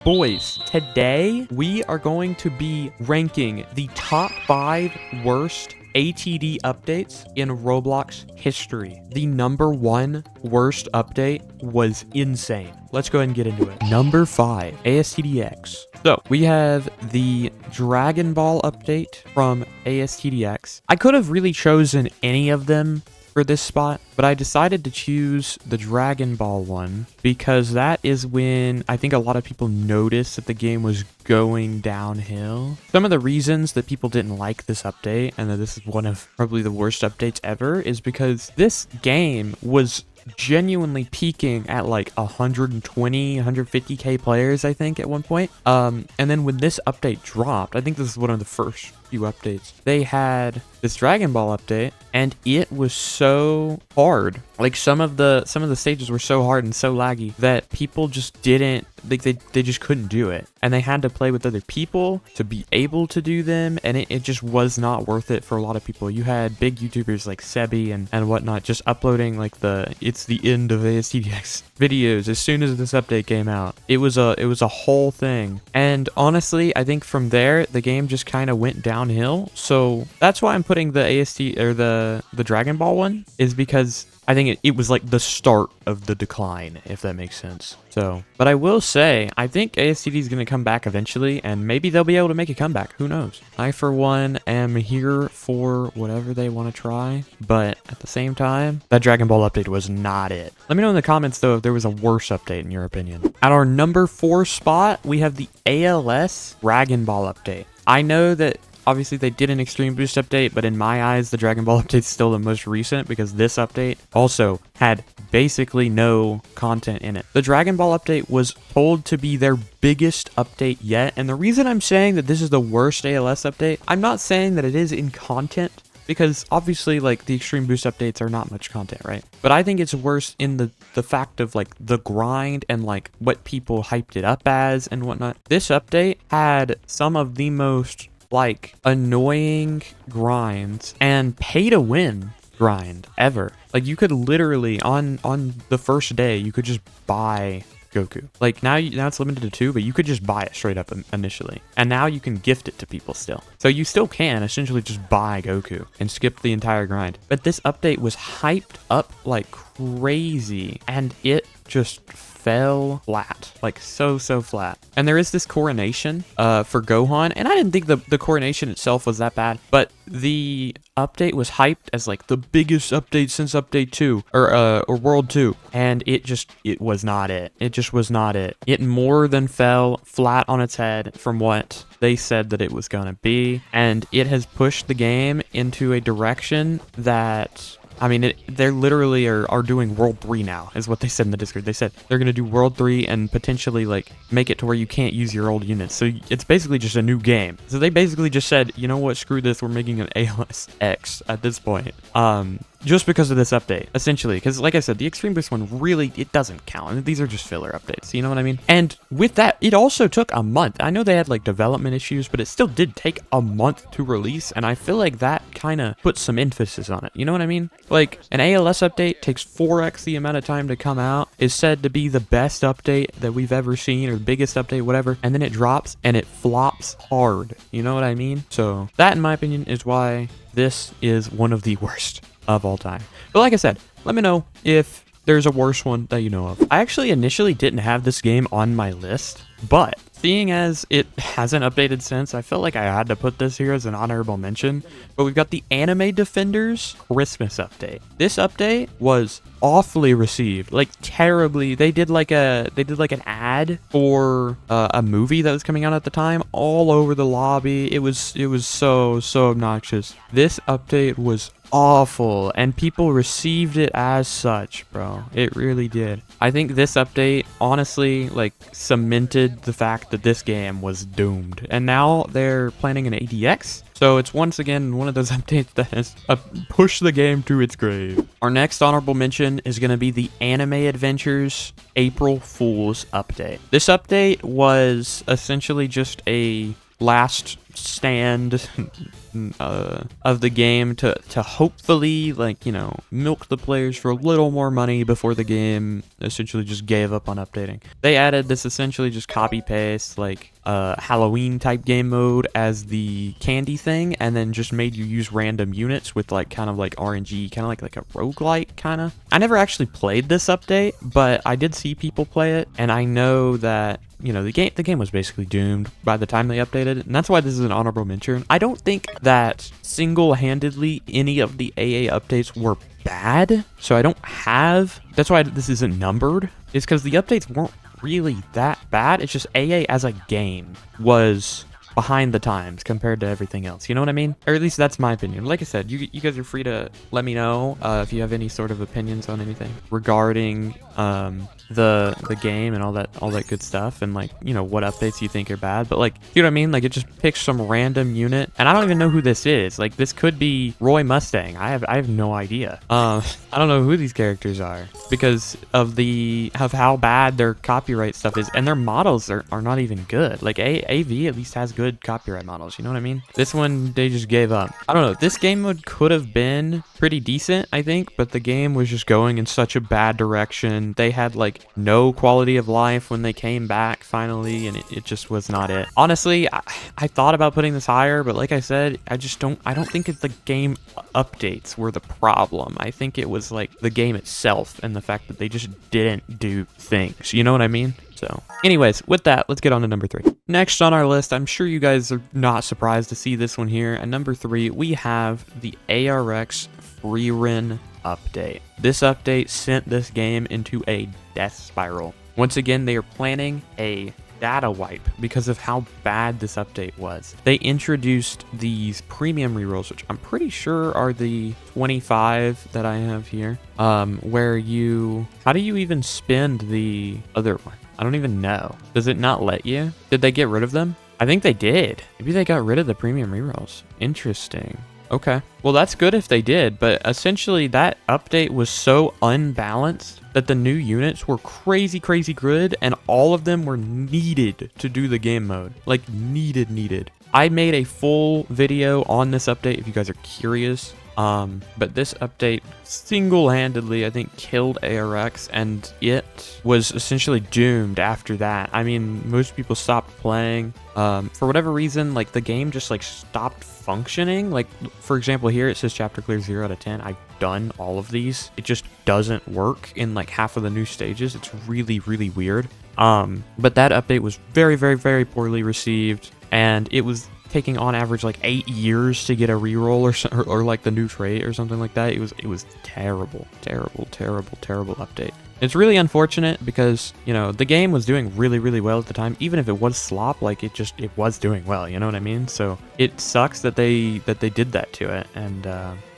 Boys, today we are going to be ranking the top 5 worst ATD updates in Roblox history. The number 1 worst update was insane. Let's go ahead and get into it. Number 5, ASTDX. So we have the Dragon Ball update from ASTDX. I could have really chosen any of them for this spot, but I decided to choose the Dragon Ball one because that is when I think a lot of people noticed that the game was going downhill. Some of the reasons that people didn't like this update, and that this is one of probably the worst updates ever, is because this game was genuinely peaking at like 120 150k players, I think, at one point, and then when this update dropped, I think this is one of the first few updates, they had this Dragon Ball update, and it was so hard. Like some of the stages were so hard and so laggy that people just didn't, like they just couldn't do it, and they had to play with other people to be able to do them, and it just was not worth it for a lot of people. You had big YouTubers like Sebi and whatnot just uploading like it's the end of ASTDX videos as soon as this update came out. It was a whole thing, and honestly, I think from there the game just kind of went downhill. So that's why I'm putting the AST or the Dragon Ball one, is because I think it was like the start of the decline, if that makes sense. So, but I will say, I think ASTD is going to come back eventually, and maybe they'll be able to make a comeback. Who knows? I, for one, am here for whatever they want to try, but at the same time, that Dragon Ball update was not it. Let me know in the comments, though, if there was a worse update in your opinion. At our number 4 spot, we have the ALS Dragon Ball update. I know that obviously they did an Extreme Boost update, but in my eyes, the Dragon Ball update is still the most recent because this update also had basically no content in it. The Dragon Ball update was told to be their biggest update yet, and the reason I'm saying that this is the worst ALS update, I'm not saying that it is in content, because obviously like the Extreme Boost updates are not much content, right? But I think it's worse in the fact of like the grind and like what people hyped it up as and whatnot. This update had some of the most like annoying grinds and pay to win grind ever. Like you could literally on the first day you could just buy Goku. Like now it's limited to 2, but you could just buy it straight up initially, and now you can gift it to people still. So you still can essentially just buy Goku and skip the entire grind. But this update was hyped up like crazy, and it just fell flat, like so flat. And there is this coronation for Gohan, and I didn't think the coronation itself was that bad, but the update was hyped as like the biggest update since update 2 or world 2, and it was not it. It just was not it. It more than fell flat on its head from what they said that it was gonna be, and it has pushed the game into a direction that, I mean, they're literally are doing World 3 now, is what they said in the Discord. They said they're going to do World 3 and potentially, like, make it to where you can't use your old units. So it's basically just a new game. So they basically just said, you know what, screw this, we're making an ALS X at this point. Just because of this update, essentially. Because, like I said, the Extreme Boost one really, it doesn't count. These are just filler updates, you know what I mean? And with that, it also took a month. I know they had, like, development issues, but it still did take a month to release, and I feel like that kind of puts some emphasis on it, you know what I mean? Like, an ALS update takes 4x the amount of time to come out, is said to be the best update that we've ever seen, or the biggest update, whatever, and then it drops, and it flops hard, you know what I mean? So, that, in my opinion, is why this is one of the worst of all time. But like I said, let me know if there's a worse one that you know of. I actually initially didn't have this game on my list, but seeing as it hasn't updated since, I felt like I had to put this here as an honorable mention. But we've got the Anime Defenders Christmas update. This update was awfully received, like terribly. They did like an ad for a movie that was coming out at the time all over the lobby. It was so obnoxious. This update was awful, and people received it as such, bro. It really did. I think this update honestly like cemented the fact that this game was doomed, and now they're planning an ADX, so it's once again one of those updates that has pushed the game to its grave. Our next honorable mention is going to be the Anime Adventures April Fool's update. This update was essentially just a last stand of the game to hopefully, like, you know, milk the players for a little more money before the game essentially just gave up on updating. They added this essentially just copy paste like Halloween type game mode as the candy thing, and then just made you use random units with like kind of like RNG, kind of like a roguelike kind of. I never actually played this update, but I did see people play it, and I know that, you know, the game was basically doomed by the time they updated it, and that's why this is an honorable mention. I don't think that single-handedly any of the AA updates were bad, so I don't have, that's why this isn't numbered, is because the updates weren't really that bad. It's just AA as a game was behind the times compared to everything else, you know what I mean? Or at least that's my opinion. Like I said, you guys are free to let me know if you have any sort of opinions on anything regarding the game and all that good stuff, and like, you know, what updates you think are bad. But like, you know what I mean, like it just picks some random unit, and I don't even know who this is. Like, this could be Roy Mustang. I have no idea. I don't know who these characters are because of how bad their copyright stuff is, and their models are not even good. Like AV at least has good copyright models, you know what I mean? This one, they just gave up. I don't know, this game mode could have been pretty decent, I think, but the game was just going in such a bad direction. They had like no quality of life when they came back finally, and it just was not it. Honestly, I thought about putting this higher, but like I said, I don't think it's the game updates were the problem. I think it was like the game itself and the fact that they just didn't do things, you know what I mean? So anyways, with that, let's get on to number 3. Next on our list, I'm sure you guys are not surprised to see this one here. At number 3, we have the ARX Free Run update. This update sent this game into a death spiral. Once again, they are planning a data wipe because of how bad this update was. They introduced these premium rerolls, which I'm pretty sure are the 25 that I have here, where how do you even spend the other one? I don't even know. Does it not let you? Did they get rid of them? I think they did. Maybe they got rid of the premium rerolls. Interesting. Okay. Well, that's good if they did, but essentially that update was so unbalanced that the new units were crazy good, and all of them were needed to do the game mode. Like, needed. I made a full video on this update if you guys are curious. But this update single-handedly, I think, killed ARX, and it was essentially doomed after that. I mean, most people stopped playing. For whatever reason, like, the game just, like, stopped functioning. Like, for example, here it says chapter clear 0 out of 10. I've done all of these. It just doesn't work in, like, half of the new stages. It's really weird. But that update was very poorly received, and it was taking on average like 8 years to get a reroll or like the new trait or something like that. It was terrible update. It's really unfortunate because, you know, the game was doing really well at the time. Even if it was slop, like it was doing well, you know what I mean? So it sucks that they did that to it, and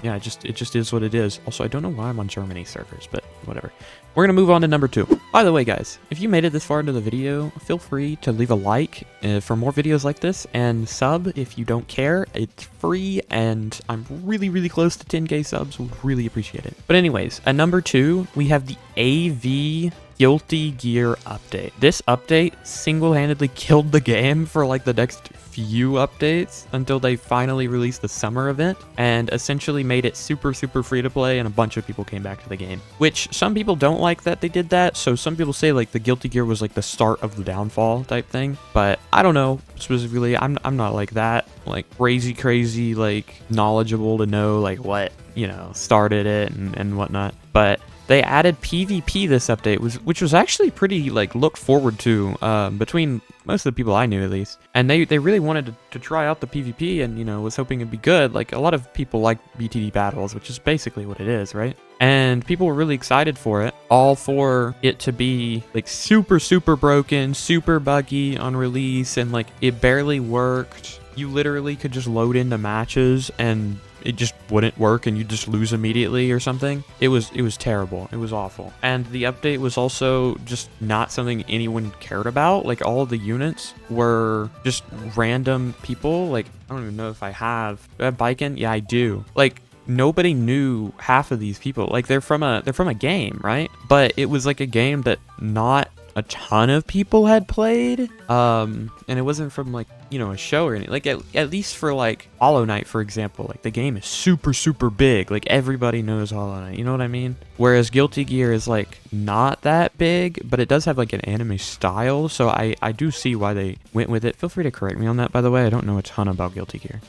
yeah, it just is what it is. Also, I don't know why I'm on Germany servers, but whatever. We're going to move on to number 2. By the way, guys, if you made it this far into the video, feel free to leave a like for more videos like this, and sub if you don't care. It's free, and I'm really close to 10k subs. Would really appreciate it. But anyways, at number 2, we have the AV Guilty Gear update. This update single-handedly killed the game for like the next few updates until they finally released the summer event, and essentially made it super free to play, and a bunch of people came back to the game, which some people don't like that they did that. So some people say like the Guilty Gear was like the start of the downfall type thing, but I don't know specifically. I'm not like that, like crazy like knowledgeable to know like what, you know, started it and whatnot. But they added PvP this update, which was actually pretty like looked forward to between most of the people I knew at least. And they really wanted to try out the PvP, and, you know, was hoping it'd be good. Like, a lot of people like BTD battles, which is basically what it is, right? And people were really excited for it, all for it to be like super broken, super buggy on release, and like it barely worked. You literally could just load into matches and it just wouldn't work, and you just lose immediately or something. It was terrible. It was awful. And the update was also just not something anyone cared about. Like, all of the units were just random people. Like, I don't even know if I have Biken. Yeah, I do. Like, nobody knew half of these people. Like, they're from a game, right? But it was like a game that not a ton of people had played. And it wasn't from like, you know, a show or anything. Like at least for like Hollow Knight, for example, like the game is super, super big. Like everybody knows Hollow Knight, you know what I mean? Whereas Guilty Gear is like not that big, but it does have like an anime style. So I do see why they went with it. Feel free to correct me on that, by the way. I don't know a ton about Guilty Gear.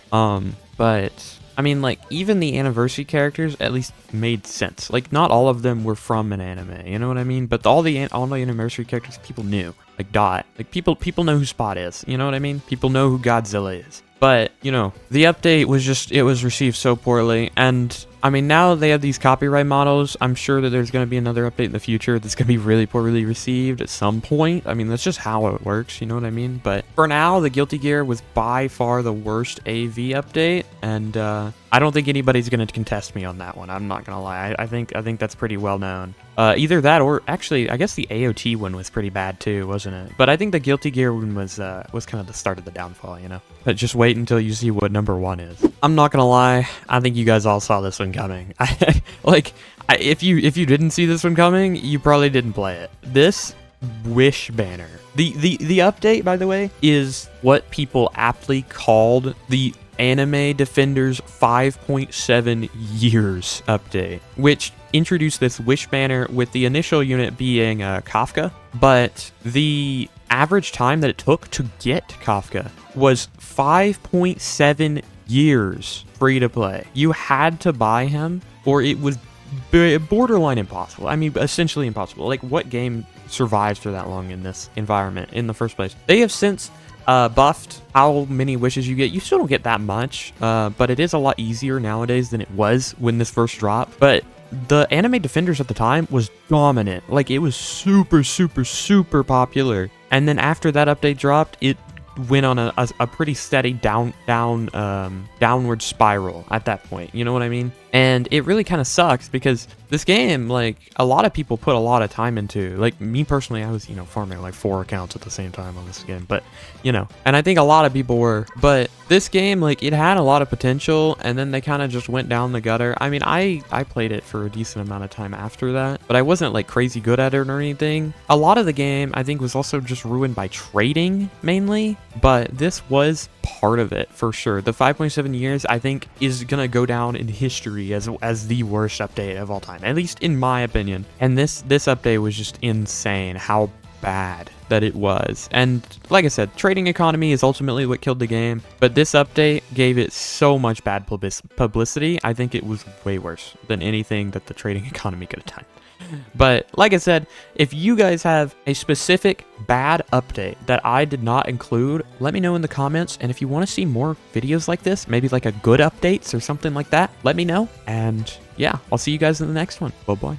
But I mean, like, even the anniversary characters at least made sense. Like, not all of them were from an anime, you know what I mean? But all the anniversary characters people knew. Like Dot. Like, people know who Spot is, you know what I mean? People know who Godzilla is. But, you know, the update was just, it was received so poorly. And, I mean, now they have these copyright models. I'm sure that there's going to be another update in the future that's going to be really poorly received at some point. I mean, that's just how it works, you know what I mean? But for now, the Guilty Gear was by far the worst AV update. And, I don't think anybody's going to contest me on that one. I'm not going to lie. I think that's pretty well known. Either that or actually, I guess the AOT one was pretty bad too, wasn't it? But I think the Guilty Gear one was kind of the start of the downfall, you know? But just wait until you see what number 1 is. I'm not going to lie. I think you guys all saw this one coming. If you didn't see this one coming, you probably didn't play it. This Wish banner. The update, by the way, is what people aptly called the Anime Defenders 5.7 years update, which introduced this Wish banner with the initial unit being Kafka, but the average time that it took to get Kafka was 5.7 years free to play. You had to buy him or it was borderline impossible. I mean, essentially impossible. Like, what game survives for that long in this environment in the first place? They have since buffed how many wishes you get. You still don't get that much, but it is a lot easier nowadays than it was when this first dropped. But the Anime Defenders at the time was dominant. Like, it was super, super, super popular. And then after that update dropped, it went on a pretty steady downward spiral at that point. You know what I mean? And it really kind of sucks because this game, like, a lot of people put a lot of time into. Like, me personally, I was, you know, farming like 4 accounts at the same time on this game. But, you know, and I think a lot of people were. But this game, like, it had a lot of potential, and then they kind of just went down the gutter. I mean, I played it for a decent amount of time after that, but I wasn't, like, crazy good at it or anything. A lot of the game, I think, was also just ruined by trading, mainly. But this was part of it, for sure. The 5.7 years, I think, is gonna go down in history as the worst update of all time, at least in my opinion. And this update was just insane how bad that it was. And like I said, trading economy is ultimately what killed the game, but this update gave it so much bad publicity. I think it was way worse than anything that the trading economy could have done. But like I said, if you guys have a specific bad update that I did not include, let me know in the comments. And if you want to see more videos like this, maybe like a good updates or something like that, let me know. And yeah, I'll see you guys in the next one. Bye-bye.